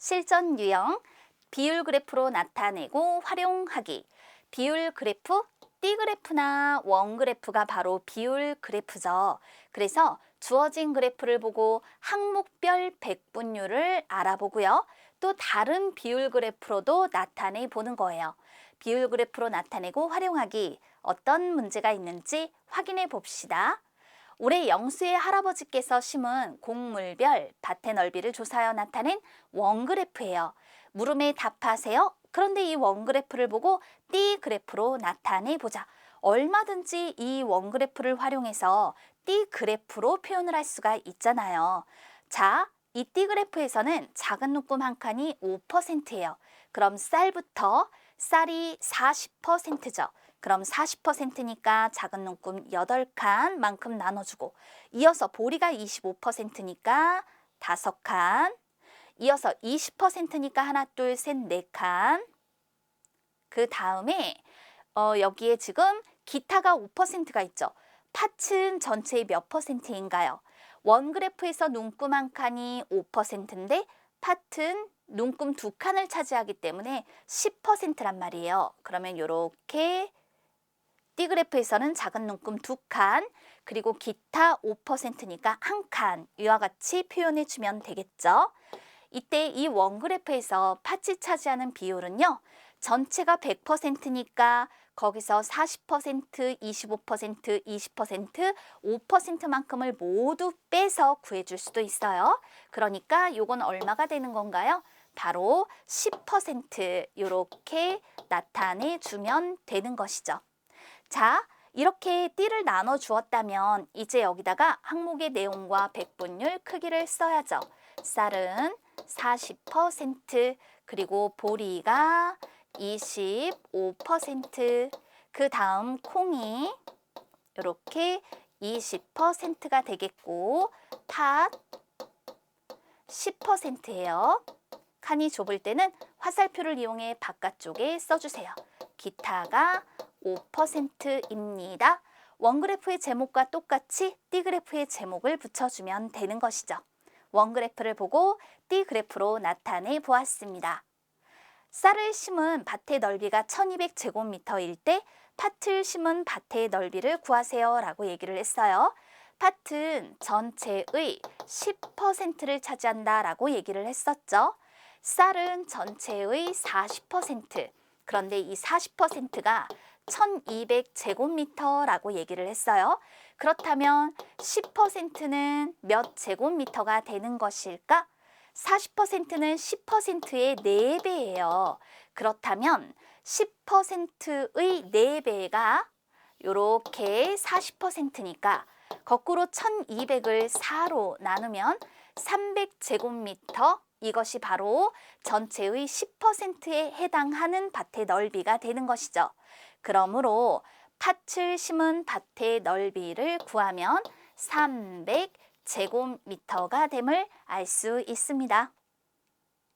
실전 유형, 비율 그래프로 나타내고 활용하기. 비율 그래프, 띠 그래프나 원 그래프가 바로 비율 그래프죠. 그래서 주어진 그래프를 보고 항목별 백분율을 알아보고요. 또 다른 비율 그래프로도 나타내 보는 거예요. 비율 그래프로 나타내고 활용하기. 어떤 문제가 있는지 확인해 봅시다. 올해 영수의 할아버지께서 심은 곡물별 밭의 넓이를 조사하여 나타낸 원그래프예요. 물음에 답하세요. 그런데 이 원그래프를 보고 띠 그래프로 나타내 보자. 얼마든지 이 원그래프를 활용해서 띠 그래프로 표현을 할 수가 있잖아요. 자, 이 띠 그래프에서는 작은 눈금 한 칸이 5%예요. 그럼 쌀부터 쌀이 40%죠. 그럼 40%니까 작은 눈금 8칸만큼 나눠주고, 이어서 보리가 25%니까 5칸, 이어서 20%니까 하나, 둘, 셋, 4칸. 그 다음에 여기에 지금 기타가 5%가 있죠. 팥은 전체의 몇 퍼센트인가요? 원그래프에서 눈금 한 칸이 5%인데 팥은 눈금 2칸을 차지하기 때문에 10%란 말이에요. 그러면 이렇게 띠그래프에서는 작은 눈금 2칸, 그리고 기타 5%니까 1칸, 이와 같이 표현해 주면 되겠죠. 이때 이 원그래프에서 팥이 차지하는 비율은요, 전체가 100%니까 거기서 40%, 25%, 20%, 5%만큼을 모두 빼서 구해줄 수도 있어요. 그러니까 이건 얼마가 되는 건가요? 바로 10% 이렇게 나타내 주면 되는 것이죠. 자, 이렇게 띠를 나눠 주었다면 이제 여기다가 항목의 내용과 백분율 크기를 써야죠. 쌀은 40%, 그리고 보리가 25%, 그 다음 콩이 이렇게 20%가 되겠고, 팥 10%예요. 칸이 좁을 때는 화살표를 이용해 바깥쪽에 써주세요. 기타가 5%입니다. 원그래프의 제목과 똑같이 띠그래프의 제목을 붙여주면 되는 것이죠. 원그래프를 보고 띠그래프로 나타내 보았습니다. 쌀을 심은 밭의 넓이가 1200제곱미터일 때 팥을 심은 밭의 넓이를 구하세요 라고 얘기를 했어요. 팥은 전체의 10%를 차지한다 라고 얘기를 했었죠. 쌀은 전체의 40%, 그런데 이 40%가 1200제곱미터라고 얘기를 했어요. 그렇다면 10%는 몇 제곱미터가 되는 것일까? 40%는 10%의 4배예요. 그렇다면 10%의 4배가 이렇게 40%니까 거꾸로 1200을 4로 나누면 300제곱미터, 이것이 바로 전체의 10%에 해당하는 밭의 넓이가 되는 것이죠. 그러므로 팥을 심은 밭의 넓이를 구하면 300제곱미터가 됨을 알 수 있습니다.